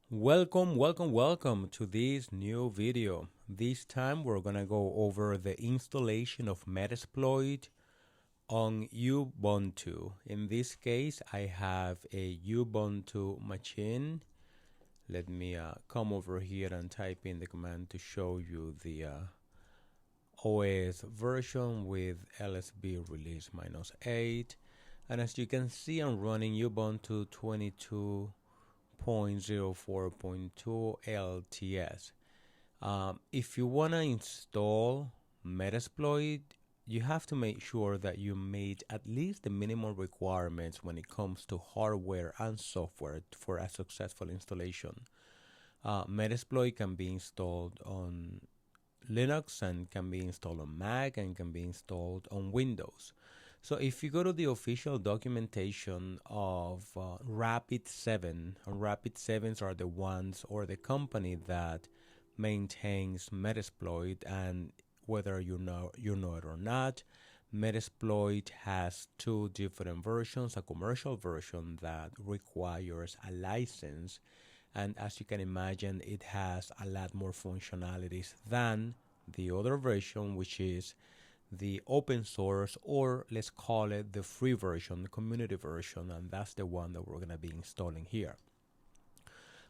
Welcome to this new video. This time we're gonna go over the installation of Metasploit on Ubuntu. In this case, I have a Ubuntu machine. Let me come over here and type in the command to show you the OS version with LSB release -8. And as you can see, I'm running Ubuntu 22.04.2 LTS. If you want to install Metasploit, you have to make sure that you made at least the minimum requirements when it comes to hardware and software for a successful installation. Metasploit can be installed on Linux and can be installed on Mac and can be installed on Windows. So if you go to the official documentation of Rapid7, Rapid7s are the ones or the company that maintains Metasploit, and whether you know it or not, Metasploit has two different versions: a commercial version that requires a license, and as you can imagine, it has a lot more functionalities than the other version, which is the open source, or let's call it the free version, the community version, and that's the one that we're going to be installing here.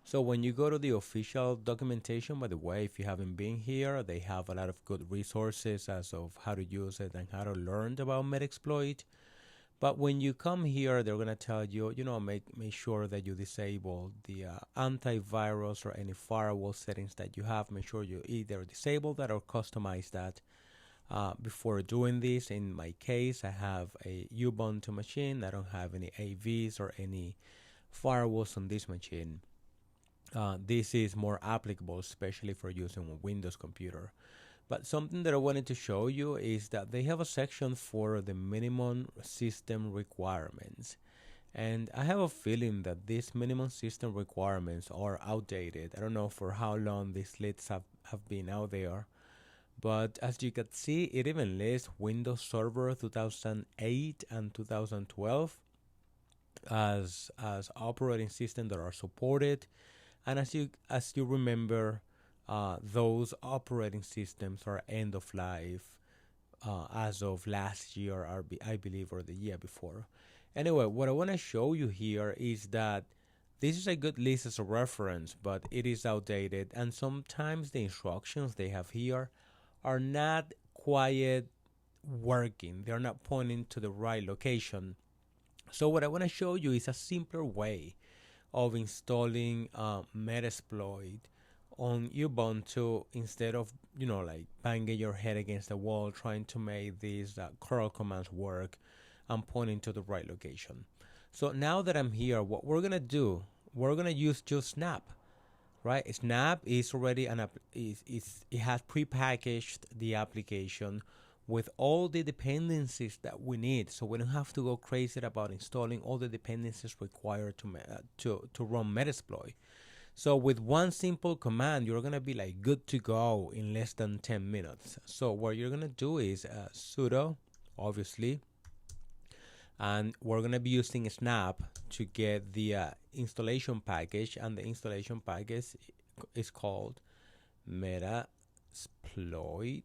So when you go to the official documentation, by the way, if you haven't been here, they have a lot of good resources as of how to use it and how to learn about Metasploit. But when you come here, they're going to tell you, make sure that you disable the antivirus or any firewall settings that you have. Make sure you either disable that or customize that before doing this. In my case, I have a Ubuntu machine. I don't have any AVs or any firewalls on this machine. This is more applicable, especially for using a Windows computer. But something that I wanted to show you is that they have a section for the minimum system requirements. And I have a feeling that these minimum system requirements are outdated. I don't know for how long these lists have been out there. But as you can see, it even lists Windows Server 2008 and 2012 as operating systems that are supported. And as you remember, those operating systems are end of life as of last year, I believe, or the year before. Anyway, what I want to show you here is that this is a good list as a reference, but it is outdated, and sometimes the instructions they have here are not quite working. They're not pointing to the right location. So what I want to show you is a simpler way of installing Metasploit on Ubuntu instead of like banging your head against the wall trying to make these curl commands work and pointing to the right location. So now that I'm here, what we're gonna do, we're gonna use just Snap, right? Snap is already it has prepackaged the application with all the dependencies that we need, so we don't have to go crazy about installing all the dependencies required to run Metasploit. So with one simple command, you're gonna be like good to go in less than 10 minutes. So what you're gonna do is sudo, obviously, and we're gonna be using Snap to get the installation package, and the installation package is called Metasploit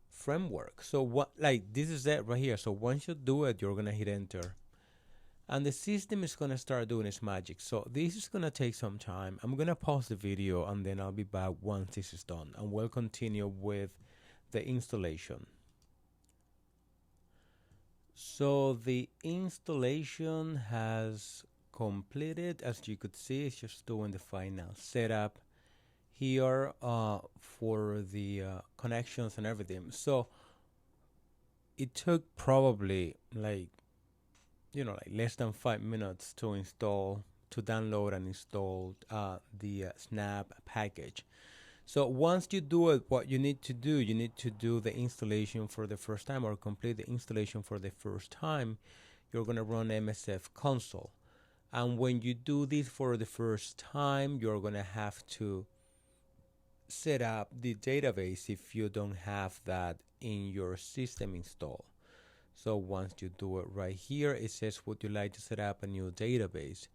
framework. So what, like, this is it right here. So once you do it, you're gonna hit enter, and the system is gonna start doing its magic. So this is gonna take some time. I'm gonna pause the video and then I'll be back once this is done, and we'll continue with the installation. So the installation has completed. As you could see, it's just doing the final setup here for the connections and everything. So it took probably like less than 5 minutes to download and install the Snap package. So once you do it, what you need to do the installation for the first time, or complete the installation for the first time. You're going to run MSF console. And when you do this for the first time, you're going to have to set up the database if you don't have that in your system installed. So once you do it right here, it says, would you like to set up a new database?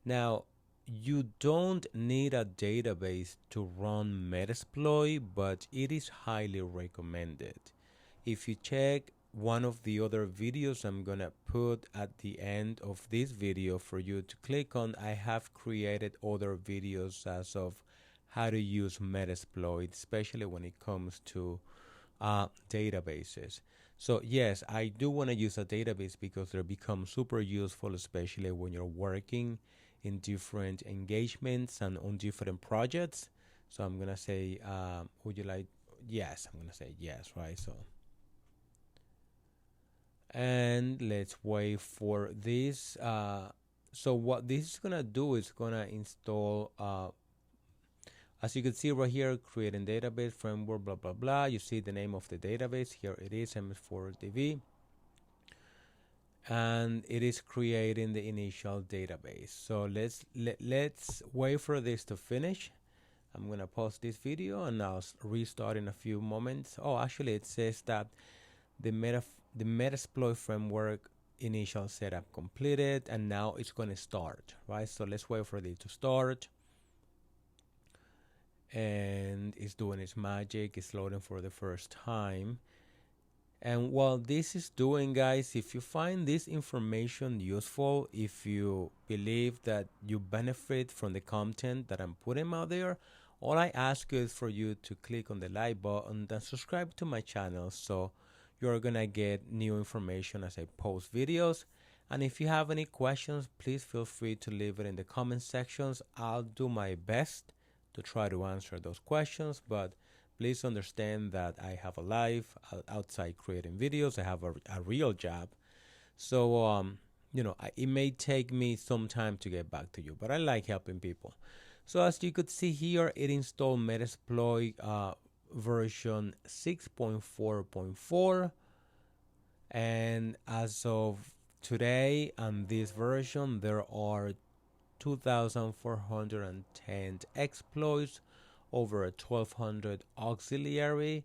Now, you don't need a database to run Metasploit, but it is highly recommended. If you check one of the other videos I'm gonna put at the end of this video for you to click on, I have created other videos as of how to use Metasploit, especially when it comes to databases. So yes, I do want to use a database because they become super useful, especially when you're working in different engagements and on different projects. So I'm gonna say, would you like? Yes, I'm gonna say yes, right? So, and let's wait for this. So what this is gonna do is gonna install. As you can see right here, creating database framework, blah blah blah. You see the name of the database here. It is MS4DB. And it is creating the initial database. So let's wait for this to finish. I'm gonna pause this video and I'll restart in a few moments. Oh, actually, it says that the Metasploit framework initial setup completed, and now it's gonna start, right? So let's wait for it to start. And it's doing its magic. It's loading for the first time. And while this is doing, guys, if you find this information useful, if you believe that you benefit from the content that I'm putting out there, all I ask is for you to click on the like button and subscribe to my channel so you're gonna get new information as I post videos. And if you have any questions, please feel free to leave it in the comment sections. I'll do my best to try to answer those questions, but please understand that I have a life outside creating videos. I have a real job. So, it may take me some time to get back to you, but I like helping people. So as you could see here, it installed Metasploit version 6.4.4. And as of today, on this version, there are 2,410 exploits, over 1,200 auxiliary,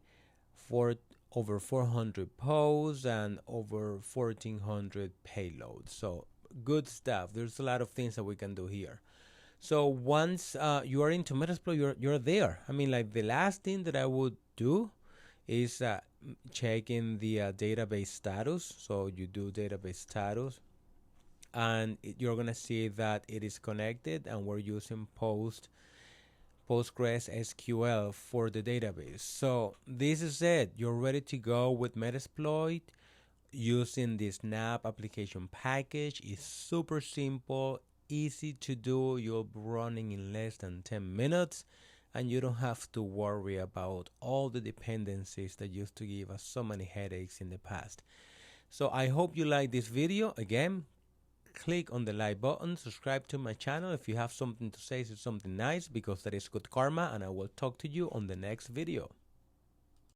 over 400 posts, and over 1,400 payloads. So good stuff. There's a lot of things that we can do here. So once you are into Metasploit, you're there. I mean, like the last thing that I would do is checking the database status. So you do database status, and you're gonna see that it is connected, and we're using Postgres SQL for the database. So this is it. You're ready to go with Metasploit using the Snap application package. It's super simple, easy to do. You'll be running in less than 10 minutes, and you don't have to worry about all the dependencies that used to give us so many headaches in the past. So I hope you like this video. Again, click on the like button, subscribe to my channel if you have something to say, something nice, because that is good karma, and I will talk to you on the next video.